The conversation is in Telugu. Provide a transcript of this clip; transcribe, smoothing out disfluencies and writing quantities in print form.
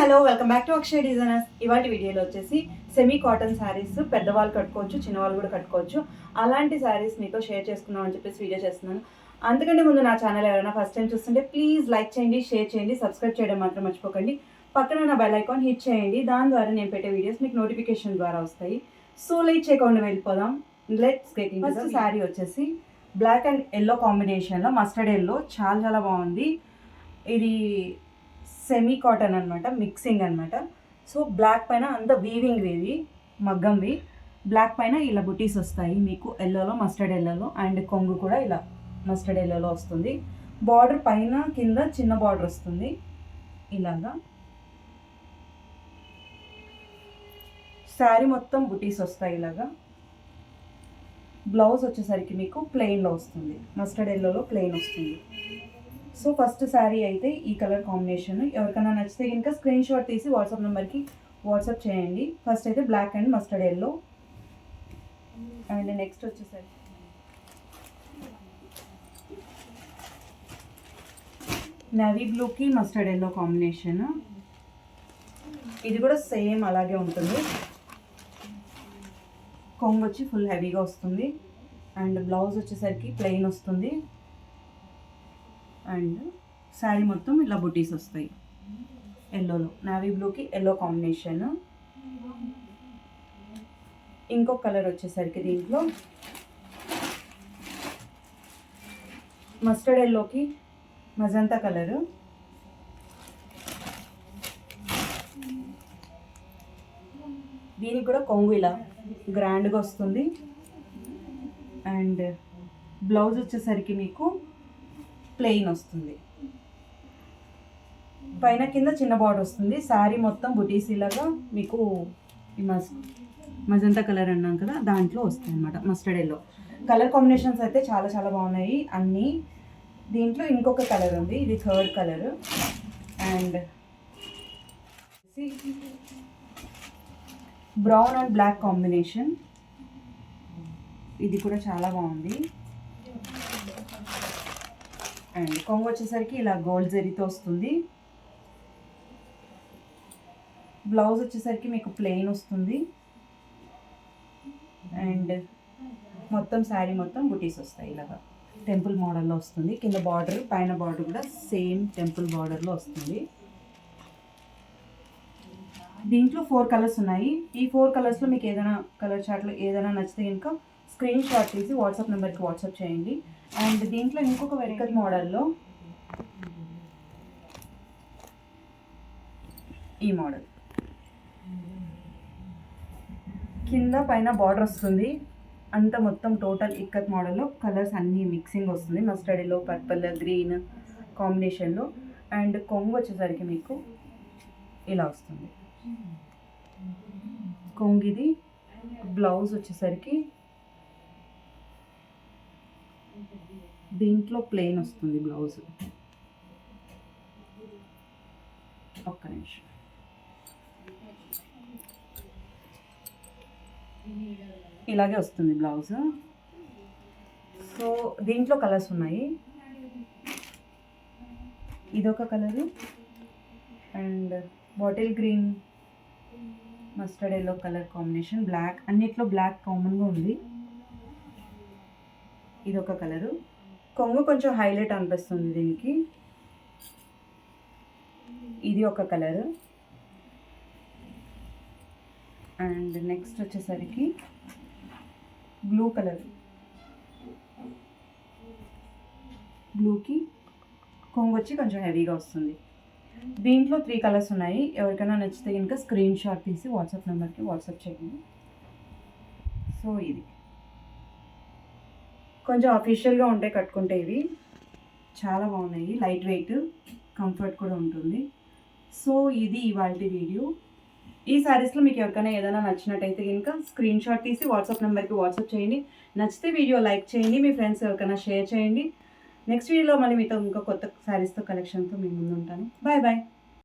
Hello welcome back to Akshay designers. ఇవాటి వీడియోలో వచ్చేసి సెమీ కాటన్ శారీస్ పెద్దవాళ్ళు కట్టుకోవచ్చు, చిన్నవాళ్ళు కూడా కట్టుకోవచ్చు. అలాంటి శారీస్ మీతో షేర్ చేసుకుందాం అని చెప్పేసి వీడియో చేస్తున్నాను. అంతకంటే ముందు నా ఛానల్ ఎవరైనా ఫస్ట్ టైం చూస్తుంటే ప్లీజ్ లైక్ చేయండి, షేర్ చేయండి, సబ్స్క్రైబ్ చేయడం మాత్రం మర్చిపోకండి. పక్కన ఉన్న బెల్ ఐకాన్ హిట్ చేయండి. దాని ద్వారా నేను పెట్టే వీడియోస్ మీకు నోటిఫికేషన్ ద్వారా వస్తాయి. సో లైట్ చేయకుండా వెళ్ళిపోదాం. Let's get into the sari. వచ్చేసి బ్లాక్ అండ్ ఎల్లో కాంబినేషన్లో మస్టర్డ్ ఎల్లో చాలా చాలా బాగుంది. ఇది సెమీ కాటన్ అనమాట, మిక్సింగ్ అనమాట. సో బ్లాక్ పైన అంత వీవింగ్ ఇది మగ్గంవి. బ్లాక్ పైన ఇలా బుటీస్ వస్తాయి మీకు ఎల్లోలో, మస్టర్డ్ ఎల్లోలో. అండ్ కొంగు కూడా ఇలా మస్టర్డ్ ఎల్లోలో వస్తుంది. బార్డర్ పైన కింద చిన్న బార్డర్ వస్తుంది ఇలాగా. శారీ మొత్తం బుటీస్ వస్తాయి ఇలాగా. బ్లౌజ్ వచ్చేసరికి మీకు ప్లెయిన్లో వస్తుంది, మస్టర్డ్ ఎల్లోలో ప్లెయిన్ వస్తుంది. సో ఫస్ట్ శారీ అయితే ఈ కలర్ కాంబినేషన్. ఎవరికైనా నచ్చితే కనుక స్క్రీన్ షాట్ తీసి వాట్సాప్ నెంబర్కి వాట్సాప్ చేయండి. ఫస్ట్ అయితే black and mustard yellow. And next వచ్చేసరికి నేవీ బ్లూకి మస్టర్డ్ ఎల్లో కాంబినేషన్. ఇది కూడా సేమ్ అలాగే ఉంటుంది. కొంగు వచ్చి ఫుల్ హెవీగా వస్తుంది. అండ్ బ్లౌజ్ వచ్చేసరికి ప్లెయిన్ వస్తుంది. అండ్ శారీ మొత్తం ఇలా బుటీస్ వస్తాయి ఎల్లోలో. నేవీ బ్లూకి ఎల్లో కాంబినేషన్. ఇంకో కలర్ వచ్చేసరికి దీంట్లో మస్టర్డ్ ఎల్లోకి మజంతా కలరు. దీనికి కూడా కొంగు ఇలా గ్రాండ్గా వస్తుంది. అండ్ బ్లౌజ్ వచ్చేసరికి మీకు ప్లెయిన్ వస్తుంది. పైన కింద చిన్న బార్డర్ వస్తుంది. శారీ మొత్తం బుటీస్ ఇలాగా మీకు ఈ మజంతా కలర్ అన్నాం కదా, దాంట్లో వస్తాయి అన్నమాట. మస్టర్డ్ ఎల్లో కలర్ కాంబినేషన్స్ అయితే చాలా చాలా బాగున్నాయి అన్నీ. దీంట్లో ఇంకొక కలర్ ఉంది, ఇది third colour. And brown and black combination. ఇది కూడా చాలా బాగుంది. అండ్ కొంగు వచ్చేసరికి ఇలా గోల్డ్ జరీతో వస్తుంది. బ్లౌజ్ వచ్చేసరికి మీకు ప్లెయిన్ వస్తుంది. అండ్ మొత్తం శారీ మొత్తం బుటీస్ వస్తాయి ఇలాగా. టెంపుల్ మోడల్లో వస్తుంది. కింద బార్డర్, పైన బార్డర్ కూడా సేమ్ టెంపుల్ బార్డర్లో వస్తుంది. దీంట్లో 4 కలర్స్ ఉన్నాయి. ఈ 4 కలర్స్లో మీకు ఏదైనా కలర్ చార్ట్లో ఏదైనా నచ్చితే కనుక స్క్రీన్ షాట్ తీసి వాట్సాప్ నెంబర్కి వాట్సాప్ చేయండి. అండ్ దీంట్లో ఇంకొక వెరికల్ మోడల్లో ఈ మోడల్ కింద పైన బార్డర్ వస్తుంది. అంత మొత్తం టోటల్ ఇక్కత్ మోడల్లో కలర్స్ అన్నీ మిక్సింగ్ వస్తుంది. మస్టర్డ్ ఎల్లో, పర్పుల్, గ్రీన్ కాంబినేషన్లో. అండ్ కొంగు వచ్చేసరికి మీకు ఇలా వస్తుంది. కొంగిది. బ్లౌజ్ వచ్చేసరికి దీంట్లో ప్లెయిన్ వస్తుంది బ్లౌజ్. ఒక్క నిమిషం. ఇలాగే వస్తుంది బ్లౌజ్. సో దీంట్లో కలర్స్ ఉన్నాయి. ఇదొక colour. And bottle green, mustard yellow colour combination. Black, అన్నిట్లో బ్లాక్ కామన్గా ఉంది. ఇదొక కలరు. కొంగు కొంచెం హైలైట్ అనిపిస్తుంది దీనికి. ఇది ఒక కలరు. అండ్ నెక్స్ట్ వచ్చేసరికి బ్లూ కలర్. బ్లూకి కొంగు వచ్చి కొంచెం హెవీగా వస్తుంది. దీంట్లో 3 కలర్స్ ఉన్నాయి. ఎవరికైనా నచ్చితే కనుక స్క్రీన్ షాట్ తీసి వాట్సాప్ నెంబర్కి వాట్సాప్ చేయండి. సో ఇది కొంచెం అఫీషియల్గా ఉంటాయి కట్టుకుంటే. ఇవి చాలా బాగున్నాయి, లైట్ వెయిట్, కంఫర్ట్ కూడా ఉంటుంది. సో ఇది ఇవాళ వీడియో. ఈ శారీస్లో మీకు ఎవరికైనా ఏదైనా నచ్చినట్టయితే కనుక స్క్రీన్ షాట్ తీసి వాట్సాప్ నెంబర్కి వాట్సాప్ చేయండి. నచ్చితే వీడియో లైక్ చేయండి, మీ ఫ్రెండ్స్ ఎవరికైనా షేర్ చేయండి. నెక్స్ట్ వీడియోలో మళ్ళీ మీతో ఇంకా కొత్త శారీస్తో కలెక్షన్తో మీ ముందు ఉంటాను. Bye bye.